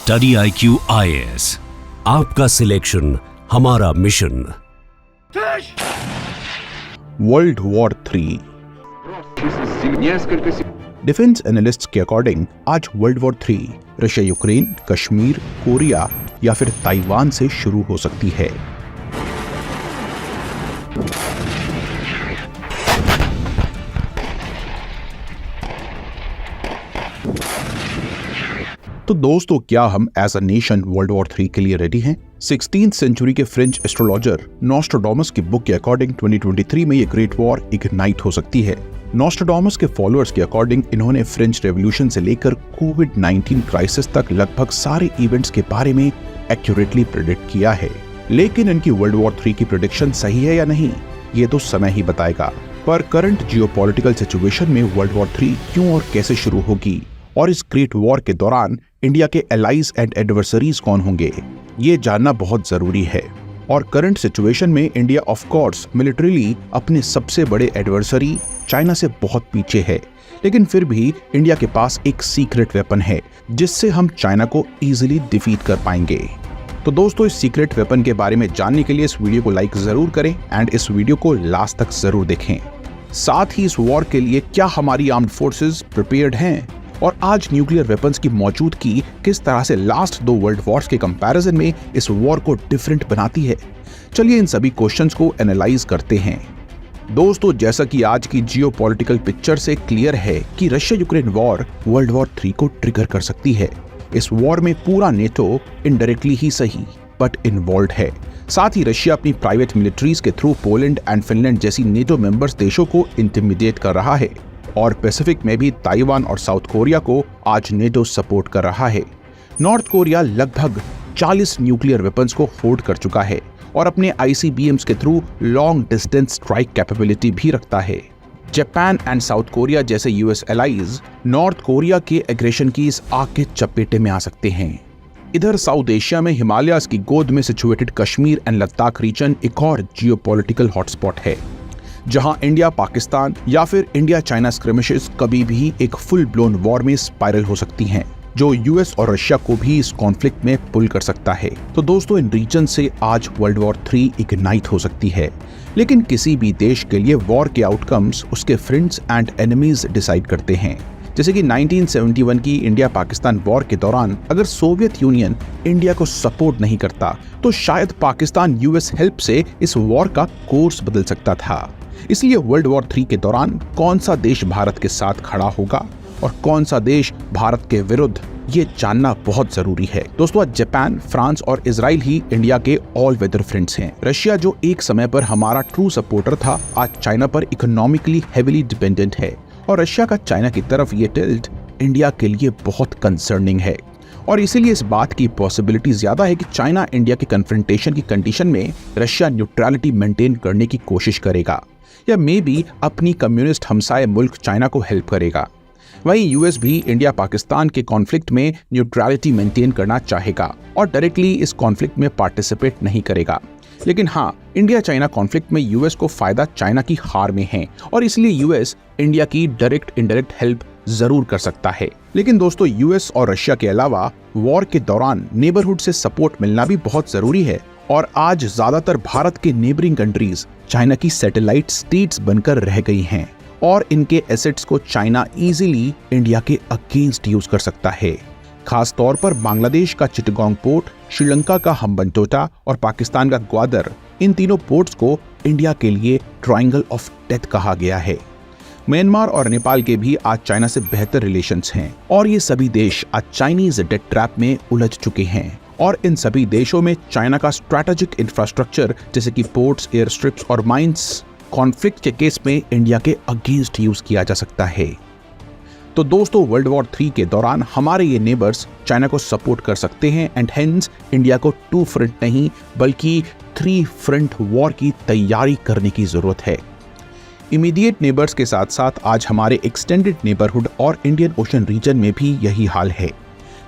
Study IQ IAS, आपका selection हमारा mission. World war 3। Defence analysts के अकॉर्डिंग आज world war 3 Russia Ukraine, Kashmir, Korea या फिर ताइवान से शुरू हो सकती है। तो दोस्तों, क्या हम as a nation world war 3 के लिए रेडी हैं? 16th सेंचुरी के फ्रेंच एस्ट्रोलॉजर नॉस्ट्राडामस की बुक के अकॉर्डिंग 2023 में ये ग्रेट वॉर इग्नाइट हो सकती है। नॉस्ट्राडामस के फॉलोअर्स के अकॉर्डिंग इन्होंने फ्रेंच रेवोल्यूशन से लेकर कोविड-19 क्राइसिस तक लगभग सारे इवेंट्स के बारे में एक्यूरेटली प्रेडिक्ट किया है। लेकिन इनकी वर्ल्ड वॉर 3 की प्रेडिक्शन सही है या नहीं, ये तो समय ही बताएगा। पर करंट जियोपॉलिटिकल सिचुएशन में वर्ल्ड वॉर 3 क्यों और कैसे शुरू होगी, और इस ग्रेट वॉर के दौरान इंडिया के एलाइज एंड एडवर्सरीज कौन होंगे, ये जानना बहुत जरूरी है। और करंट सिचुएशन में इंडिया ऑफ कोर्स मिलिट्रीली अपने सबसे बड़े एडवर्सरी चाइना से बहुत पीछे है, लेकिन फिर भी इंडिया के पास एक सीक्रेट वेपन है जिससे हम चाइना को इजीली डिफीट कर पाएंगे। तो दोस्तों, इस सीक्रेट वेपन के बारे में जानने के लिए इस वीडियो को लाइक जरूर करें एंड इस वीडियो को लास्ट तक जरूर देखें। साथ ही इस वॉर के लिए क्या हमारी आर्म्ड फोर्सेस प्रिपेयर्ड हैं, और आज न्यूक्लियर वेपन्स की मौजूदगी किस तरह से लास्ट 2 वर्ल्ड वॉर्स के कंपैरिजन में इस वॉर को डिफरेंट बनाती है। चलिए इन सभी क्वेश्चंस को एनालाइज करते हैं। दोस्तों, जैसा कि आज की जियोपॉलिटिकल पिक्चर से क्लियर है कि Russia Ukraine war world war 3 को ट्रिगर कर सकती है। इस वॉर में पूरा नेटो इनडायरेक्टली ही सही बट इन्वॉल्व है। साथ ही रशिया अपनी प्राइवेट मिलिट्रीज के थ्रू पोलैंड एंड फिनलैंड जैसी नेटो मेंबर्स देशों को इंटिमिडेट कर रहा है, और पैसिफिक में भी ताइवान और साउथ कोरिया को आज नेटो सपोर्ट कर रहा है। नॉर्थ कोरिया लगभग 40 न्यूक्लियर वेपन्स को होल्ड कर चुका है और अपने ICBMs के through long distance strike capability भी रखता है। जापान एंड साउथ कोरिया जैसे US एलाइज नॉर्थ कोरिया के एग्रेशन की इस आग के चपेटे में आ सकते हैं। इधर साउथ एशिया में हिमालयाज की गोद में situated Kashmir and Ladakh region एक और जियोपॉलिटिकल हॉटस्पॉट है, जहां इंडिया पाकिस्तान या फिर इंडिया चाइना स्क्रिमिशेस कभी भी एक फुल ब्लोन वॉर में स्पाइरल हो सकती हैं, जो US और रशिया को भी इस कॉन्फ्लिक्ट में पुल कर सकता है। तो दोस्तों, इन रीजन से आज वर्ल्ड वॉर 3 इग्नाइट हो सकती है। लेकिन किसी भी देश के लिए वॉर के आउटकम्स उसके फ्रेंड्स एंड एनिमीज डिसाइड करते हैं। जैसे कि 1971 की इंडिया पाकिस्तान वॉर के दौरान अगर सोवियत यूनियन इंडिया को सपोर्ट नहीं करता तो शायद पाकिस्तान US हेल्प से इस वॉर का कोर्स बदल सकता था। इसलिए वर्ल्ड वॉर 3 के दौरान कौन सा देश भारत के साथ खड़ा होगा और कौन सा देश भारत के विरुद्ध, ये जानना बहुत जरूरी है। दोस्तों, आज जापान, फ्रांस और इजराइल ही इंडिया के ऑल वेदर फ्रेंड्स हैं। रशिया जो एक समय पर हमारा ट्रू सपोर्टर था, आज चाइना पर इकोनॉमिकली हेविली डिपेंडेंट है, और रशिया का चाइना की तरफ ये टिल्ट इंडिया के लिए बहुत कंसर्निंग है। और इसीलिए इस बात की पॉसिबिलिटी ज्यादा है कि चाइना इंडिया के कन्फ्रंटेशन की कंडीशन में रशिया न्यूट्रलिटी मेंटेन करने की कोशिश करेगा, या मे बी अपनी कम्युनिस्ट हमसाए मुल्क चाइना को हेल्प करेगा। वहीं US भी इंडिया पाकिस्तान के कॉन्फ्लिक्ट में न्यूट्रलिटी मेंटेन करना चाहेगा और डायरेक्टली इस कॉन्फ्लिक्ट में पार्टिसिपेट नहीं करेगा। लेकिन हाँ, इंडिया चाइना कॉन्फ्लिक्ट में US को फायदा चाइना की हार में है, और इसलिए US इंडिया की डायरेक्ट इनडायरेक्ट हेल्प जरूर कर सकता है। लेकिन दोस्तों, US और रशिया के अलावा वॉर के दौरान नेबरहुड से सपोर्ट मिलना भी बहुत जरूरी है, और आज ज्यादातर भारत के नेबरिंग कंट्रीज चाइना की सैटेलाइट स्टेट्स बनकर रह गई हैं, और इनके एसेट्स को चाइना इजीली इंडिया के अगेंस्ट यूज कर सकता है। खास तौर पर बांग्लादेश का चिटगांग पोर्ट, श्रीलंका का हम्बनटोटा और पाकिस्तान का ग्वादर, इन तीनों पोर्ट्स को इंडिया के लिए ट्रायंगल ऑफ डेथ कहा गया है। म्यांमार और नेपाल के भी आज चाइना से बेहतर रिलेशंस हैं, और ये सभी देश आज चाइनीज डेट ट्रैप में उलझ चुके हैं, और इन सभी देशों में चाइना का स्ट्रैटेजिक इंफ्रास्ट्रक्चर जैसे कि पोर्ट्स, एयर स्ट्रिप्स और माइंस कॉन्फ्लिक्ट के केस में इंडिया के अगेंस्ट यूज किया जा सकता है। तो दोस्तों, वर्ल्ड वॉर 3 के दौरान हमारे ये नेबर्स चाइना को सपोर्ट कर सकते हैं, एंड हेंस इंडिया को 2 फ्रंट नहीं बल्कि 3 फ्रंट वॉर की तैयारी करने की जरूरत है। इमीडिएट नेबर्स के साथ साथ आज हमारे एक्सटेंडेड नेबरहुड और इंडियन ओशन रीजन में भी यही हाल है।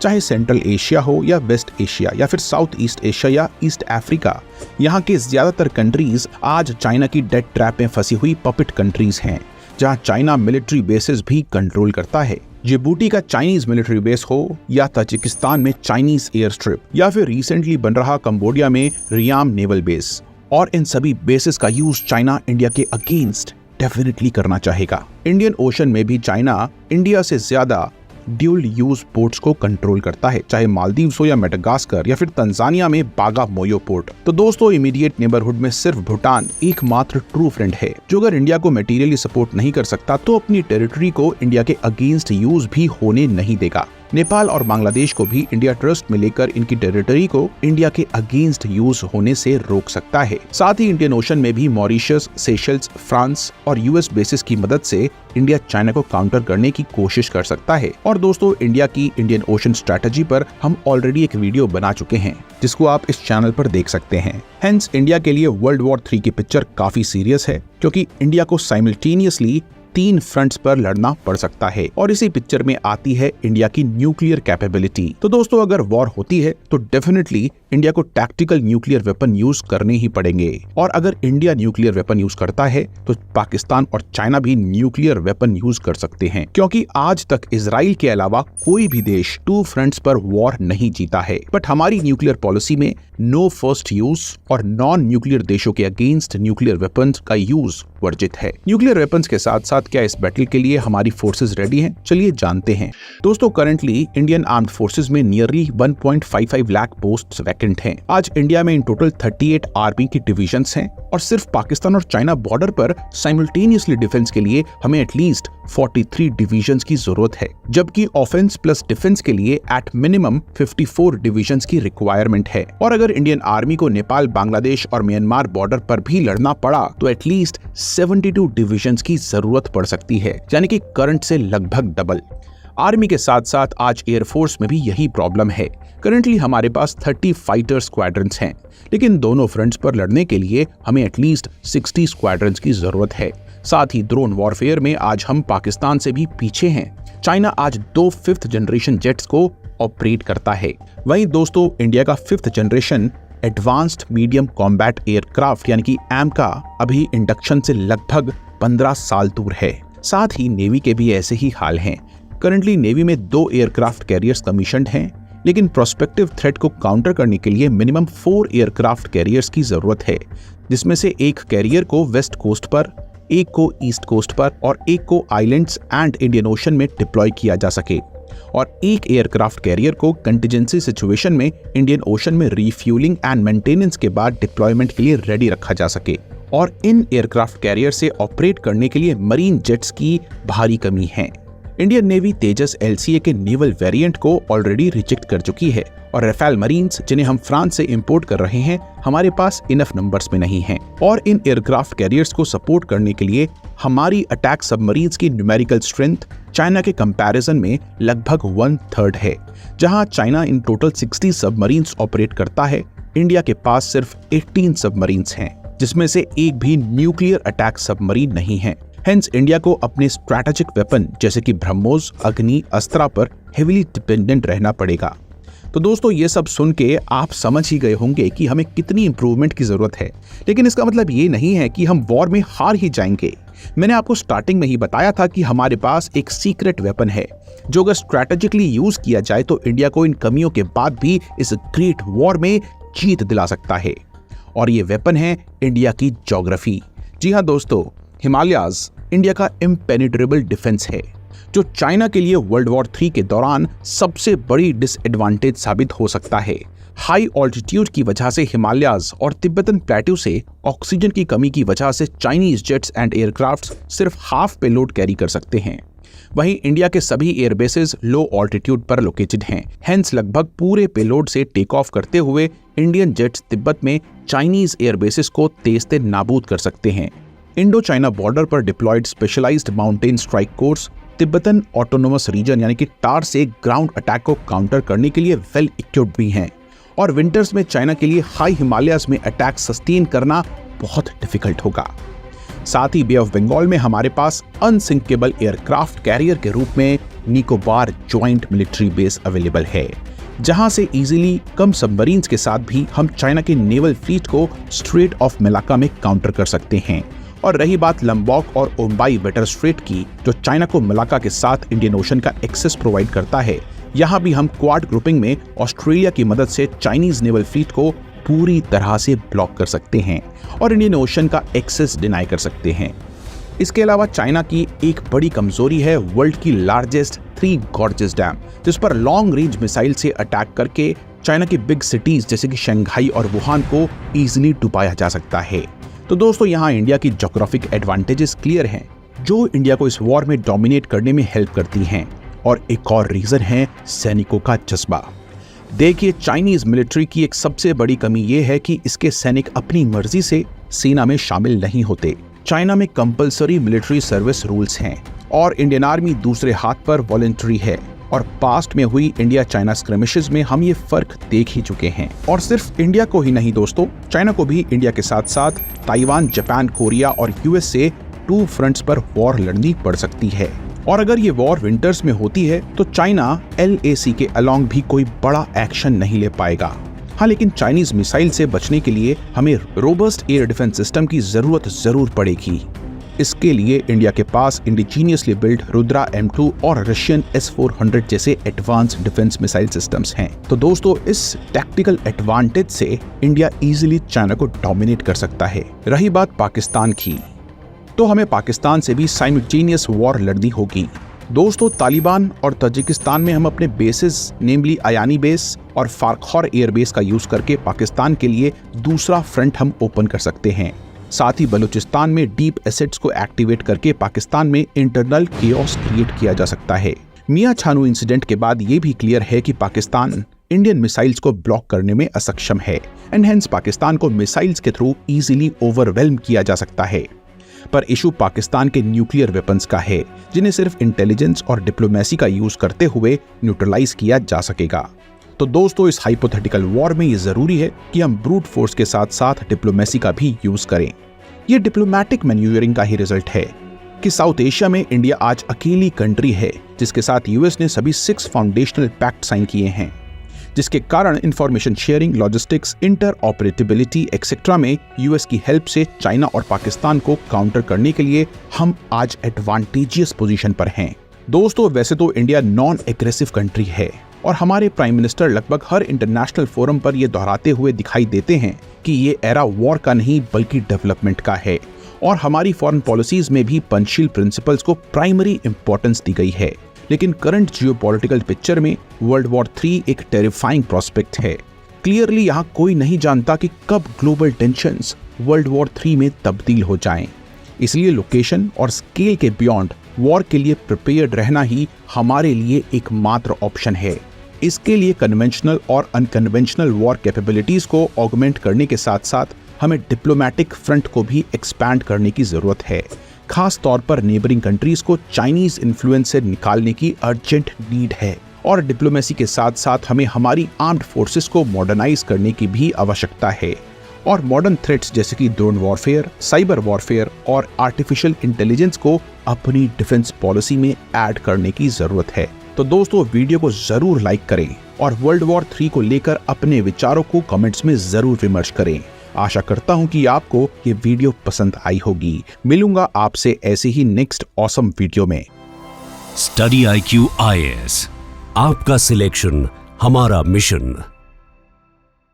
चाहे सेंट्रल एशिया हो या वेस्ट एशिया या फिर साउथ ईस्ट एशिया या ईस्ट अफ्रीका, यहाँ के ज्यादातर कंट्रीज आज चाइना की डेट ट्रैप में फंसी हुई पपेट कंट्रीज हैं, जहां चाइना मिलिट्री बेसेस भी कंट्रोल करता है। जिबूटी का चाइनीज मिलिट्री बेस हो या ताजिकिस्तान में चाइनीज एयर स्ट्रिप या फिर रिसेंटली बन रहा कंबोडिया में रियाम नेवल बेस, और इन सभी बेसिस का यूज चाइना इंडिया के अगेंस्ट डेफिनेटली करना चाहेगा। इंडियन ओशन में भी चाइना इंडिया से ज्यादा ड्यूल यूज पोर्ट्स को कंट्रोल करता है, चाहे मालदीव्स हो या मेडागास्कर या फिर तंजानिया में बागा मोयो पोर्ट। तो दोस्तों, इमीडिएट नेबरहुड में सिर्फ भूटान एकमात्र ट्रू फ्रेंड है जो अगर इंडिया को मटेरियली सपोर्ट नहीं कर सकता तो अपनी टेरिटरी को इंडिया के अगेंस्ट यूज भी होने नहीं देगा। नेपाल और बांग्लादेश को भी इंडिया ट्रस्ट में लेकर इनकी टेरिटरी को इंडिया के अगेंस्ट यूज होने से रोक सकता है। साथ ही इंडियन ओशन में भी मॉरिशस, सेशल्स, फ्रांस और यूएस बेसिस की मदद से इंडिया चाइना को काउंटर करने की कोशिश कर सकता है। और दोस्तों, इंडिया की इंडियन ओशन स्ट्रैटेजी पर हम ऑलरेडी एक वीडियो बना चुके हैं जिसको आप इस चैनल पर देख सकते हैं। हेंस इंडिया के लिए वर्ल्ड वॉर 3 की पिक्चर काफी सीरियस है क्योंकि इंडिया को साइमल्टेनियसली 3 फ्रंट्स पर लड़ना पड़ सकता है और इसी पिक्चर में आती है इंडिया की न्यूक्लियर कैपेबिलिटी। तो दोस्तों, अगर वॉर होती है तो डेफिनेटली इंडिया को टैक्टिकल न्यूक्लियर वेपन यूज करने ही पड़ेंगे, और अगर इंडिया न्यूक्लियर वेपन यूज करता है तो पाकिस्तान और चाइना भी न्यूक्लियर वेपन यूज कर सकते हैं, क्योंकि आज तक इजराइल के अलावा कोई भी देश 2 फ्रंट्स पर वॉर नहीं जीता है। बट हमारी न्यूक्लियर पॉलिसी में नो फर्स्ट यूज और नॉन न्यूक्लियर देशों के अगेंस्ट न्यूक्लियर वेपन्स का यूज वर्जित है। न्यूक्लियर वेपन्स के साथ साथ क्या इस बैटल के लिए हमारी फोर्सेस रेडी हैं? चलिए जानते हैं। दोस्तों, करंटली इंडियन आर्म्ड फोर्सेस में नियरली 1.55 लाख पोस्ट्स वैकेंट हैं। आज इंडिया में इन टोटल 38 आर्मी की डिविजन्स हैं और सिर्फ पाकिस्तान और चाइना बॉर्डर पर साइमल्टेनियसली डिफेंस के लिए हमें एटलीस्ट 43 डिविजन्स की जरूरत है, जबकि ऑफेंस प्लस डिफेंस के लिए एट मिनिमम 54 डिविजन्स की रिक्वायरमेंट है। और अगर इंडियन आर्मी को नेपाल, बांग्लादेश और म्यांमार बॉर्डर पर भी लड़ना पड़ा तो एटलीस्ट 72 डिविजन्स की जरूरत पड़ सकती है, यानी कि करंट से लगभग डबल। आर्मी के साथ साथ आज एयरफोर्स में भी यही प्रॉब्लम है। करंटली हमारे पास 30 फाइटर स्क्वाड्रंस हैं, लेकिन दोनों फ्रंट्स पर लड़ने के लिए हमें एटलीस्ट 60 स्क्वाड्रंस की जरूरत है। साथ ही ड्रोन वॉरफेयर में आज हम पाकिस्तान से भी पीछे हैं। चाइना आज 2 5th जनरेशन जेट्स को ऑपरेट करता है। वहीं दोस्तों, इंडिया का 5th generation advanced medium combat aircraft यानी कि एमका अभी इंडक्शन से लगभग 15 साल दूर है। साथ ही नेवी के भी ऐसे ही हाल हैं। करंटली नेवी में 2 एयरक्राफ्ट कैरियर्स कमीशन्ड हैं, लेकिन प्रोस्पेक्टिव थ्रेट को काउंटर करने के लिए मिनिमम 4 एयरक्राफ्ट कैरियर्स की जरूरत है, जिसमें से एक कैरियर को वेस्ट कोस्ट पर, एक को ईस्ट कोस्ट पर और एक को आइलैंड्स एंड इंडियन ओशन में डिप्लॉय किया जा सके, और एक एयरक्राफ्ट कैरियर को कंटीजेंसी सिचुएशन में इंडियन ओशन में रिफ्यूलिंग एंड मेंटेनेंस के बाद डिप्लॉयमेंट के लिए रेडी रखा जा सके। और इन एयरक्राफ्ट कैरियर से ऑपरेट करने के लिए मरीन जेट्स की भारी कमी है। इंडियन नेवी तेजस LCA के नेवल वेरिएंट को ऑलरेडी रिजेक्ट कर चुकी है, और राफेल मरीन्स जिन्हें हम फ्रांस से इंपोर्ट कर रहे हैं हमारे पास इनफ नंबर्स में नहीं हैं। और इन एयरक्राफ्ट कैरियर्स को सपोर्ट करने के लिए हमारी अटैक सबमरीन्स की न्यूमेरिकल स्ट्रेंथ चाइना के कंपैरिजन में लगभग 1/3 है। जहां China in total 60 submarines operate करता है, इंडिया के पास सिर्फ 18 सबमरीन्स हैं, जिसमें से एक भी न्यूक्लियर अटैक सबमरीन नहीं है। हेंस इंडिया को अपने स्ट्रैटेजिक वेपन जैसे कि ब्रह्मोस, अग्नि, अस्त्रा पर हेविली डिपेंडेंट रहना पड़ेगा। तो दोस्तों, ये सब सुन के आप समझ ही गए होंगे कि हमें कितनी इंप्रूवमेंट की जरूरत है, लेकिन इसका मतलब ये नहीं है कि हम वॉर में हार ही जाएंगे। मैंने आपको स्टार्टिंग में ही बताया था कि हमारे पास एक सीक्रेट वेपन है जो अगर स्ट्रैटेजिकली यूज किया जाए तो इंडिया को इन कमियों के बाद भी इस ग्रेट वॉर में जीत दिला सकता है, और ये वेपन है इंडिया की ज्योग्राफी। जी हाँ दोस्तों, हिमालयाज इंडिया का इम्पेनिट्रेबल डिफेंस है, जो चाइना के लिए वर्ल्ड वॉर 3 के दौरान सबसे बड़ी डिसएडवांटेज साबित हो सकता है। हाई ऑल्टीट्यूड की वजह से हिमालयाज और तिब्बतन प्लेट्यू से ऑक्सीजन की कमी की वजह से चाइनीज जेट्स एंड एयरक्राफ्ट्स सिर्फ हाफ पेलोड कैरी कर सकते हैं। वहीं इंडिया के सभी एयरबेसेस लो ऑल्टीट्यूड पर लोकेटेड हैं। हेंस लगभग पूरे पेलोड से टेक ऑफ करते हुए इंडियन जेट्स तिब्बत में चाइनीज एयरबेसेस को तेज नाबूद कर सकते हैं। इंडो चाइना बॉर्डर पर deployed specialized mountain strike corps Tibetan autonomous region यानी कि टार से ग्राउंड अटैक को काउंटर करने के लिए वेल इक्विप्ड भी हैं, और विंटर्स में चाइना के लिए हाई हिमालयाज में अटैक सस्टेन करना बहुत डिफिकल्ट होगा। साथ ही बे ऑफ बंगाल में हमारे पास अनसिंकेबल एयरक्राफ्ट कैरियर के रूप में Nicobar joint military base available है, जहां से इजीली कम सबमरीन्स के साथ भी हम चाइना के नेवल फ्लीट को स्ट्रेट ऑफ मलाक्का में काउंटर कर सकते हैं। और रही बात लंबॉक और ओम्बाई बेटर स्ट्रेट की, जो चाइना को मलाक्का के साथ इंडियन ओशन का एक्सेस प्रोवाइड करता है, यहाँ भी हम क्वाड ग्रुपिंग में ऑस्ट्रेलिया की मदद से चाइनीज नेवल फ्लीट को पूरी तरह से ब्लॉक कर सकते हैं और इंडियन ओशन का एक्सेस डिनाई कर सकते हैं। इसके अलावा चाइना की एक बड़ी कमजोरी है वर्ल्ड की लार्जेस्ट थ्री गॉर्जेस डैम, जिस पर लॉन्ग रेंज मिसाइल से अटैक करके चाइना की बिग सिटीज जैसे कि शंघाई और वुहान को इजीली डुबाया जा सकता है। तो दोस्तों, यहाँ इंडिया की ज्योग्राफिक एडवांटेजेस क्लियर हैं, जो इंडिया को इस वॉर में डोमिनेट करने में हेल्प करती हैं। और एक और रीजन है सैनिकों का जज्बा। देखिए, चाइनीज मिलिट्री की एक सबसे बड़ी कमी यह है कि इसके सैनिक अपनी मर्जी से सेना में शामिल नहीं होते। चाइना में कंपलसरी मिलिट्री सर्विस रूल्स हैं और इंडियन आर्मी दूसरे हाथ पर वॉलंटरी है। और पास्ट में हुई इंडिया चाइना स्क्रैमिशेस में हम ये फर्क देख ही चुके हैं। और सिर्फ इंडिया को ही नहीं दोस्तों, चाइना को भी इंडिया के साथ साथ ताइवान, जापान, कोरिया और यूएस से 2 फ्रंट्स पर वॉर लड़नी पड़ सकती है। और अगर ये वॉर विंटर्स में होती है तो चाइना LAC के अलोंग भी कोई बड़ा एक्शन नहीं ले पाएगा। हाँ, लेकिन चाइनीज मिसाइल से बचने के लिए हमें रोबस्ट एयर डिफेंस सिस्टम की जरूरत जरूर पड़ेगी। इसके लिए इंडिया के पास इंडिजीनियसली बिल्ड रुद्रा M2 और रशियन S-400 जैसे एडवांस डिफेंस मिसाइल सिस्टम्स हैं। तो दोस्तों, इस टैक्टिकल एडवांटेज से इंडिया इजीली चाइना को डोमिनेट कर सकता है। रही बात पाकिस्तान की, तो हमें पाकिस्तान से भी साइमल्टेनियस वॉर लड़नी होगी। दोस्तों, तालिबान और तजिकिस्तान में हम अपने बेसिस नेमली अयानी बेस और फारखौर एयरबेस का यूज करके पाकिस्तान के लिए दूसरा फ्रंट हम ओपन कर सकते हैं। साथ ही बलूचिस्तान में डीप एसेट्स को एक्टिवेट करके पाकिस्तान में इंटरनल केओस क्रिएट किया जा सकता है। मियां छानू इंसिडेंट के बाद ये भी क्लियर है कि पाकिस्तान इंडियन मिसाइल्स को ब्लॉक करने में असक्षम है एंड हेंस पाकिस्तान को मिसाइल्स के थ्रू इजीली ओवरवेल्म किया जा सकता है। पर इशू पाकिस्तान के न्यूक्लियर वेपन्स का है, जिन्हें सिर्फ इंटेलिजेंस और डिप्लोमेसी का यूज करते हुए न्यूट्रलाइज किया जा सकेगा। तो दोस्तों, इस हाइपोथेटिकल वॉर में ये जरूरी है कि हम ब्रूट फोर्स के साथ साथ डिप्लोमेसी का भी यूज करें। ये डिप्लोमेटिक मैन्यूवरिंग का ही रिजल्ट है कि साउथ एशिया में इंडिया आज अकेली कंट्री है जिसके साथ यूएस ने सभी 6 फाउंडेशनल पैक्ट साइन किए हैं, जिसके कारण information sharing, logistics, interoperability etcetera में यूएस की हेल्प से चाइना और पाकिस्तान को काउंटर करने के लिए हम आज एडवांटेजियस पोजीशन पर हैं। दोस्तों, वैसे तो इंडिया नॉन एग्रेसिव कंट्री है और हमारे प्राइम मिनिस्टर लगभग हर इंटरनेशनल फोरम पर ये दोहराते हुए दिखाई देते हैं कि ये एरा वॉर का नहीं बल्कि डेवलपमेंट का है। और हमारी फॉरेन पॉलिसीज में भी पंचशील प्रिंसिपल्स को प्राइमरी इंपॉर्टेंस दी गई है। लेकिन करंट जियोपॉलिटिकल पिक्चर में वर्ल्ड वॉर 3 एक टेरिफाइंग प्रोस्पेक्ट है। क्लियरली यहाँ कोई नहीं जानता कि कब ग्लोबल टेंशंस वर्ल्ड वॉर 3 में तब्दील हो जाएं। इसलिए लोकेशन और स्केल के बियॉन्ड वॉर के लिए प्रिपेयर्ड रहना ही हमारे लिए एकमात्र ऑप्शन है। इसके लिए कन्वेंशनल और अनकन्वेंशनल वॉर कैपेबिलिटीज को ऑगमेंट करने के साथ साथ हमें डिप्लोमेटिक फ्रंट को भी एक्सपैंड करने की जरूरत है। खास तौर पर नेबरिंग कंट्रीज को चाइनीज इन्फ्लुएंस से निकालने की अर्जेंट नीड है। और डिप्लोमेसी के साथ साथ हमें हमारी आर्म्ड फोर्सेस को मॉडर्नाइज करने की भी आवश्यकता है। और मॉडर्न थ्रेट्स जैसे कि ड्रोन वॉरफेयर, साइबर वॉरफेयर और आर्टिफिशियल इंटेलिजेंस को अपनी डिफेंस पॉलिसी में ऐड करने की जरूरत है। तो दोस्तों, वीडियो को जरूर लाइक करें और वर्ल्ड वॉर 3 को लेकर अपने विचारों को कमेंट्स में जरूर विमर्श करें। आशा करता हूं कि आपको ये वीडियो पसंद आई होगी। मिलूंगा आपसे ऐसे ही नेक्स्ट ऑसम वीडियो में। स्टडी IQ IAS, आपका सिलेक्शन हमारा मिशन।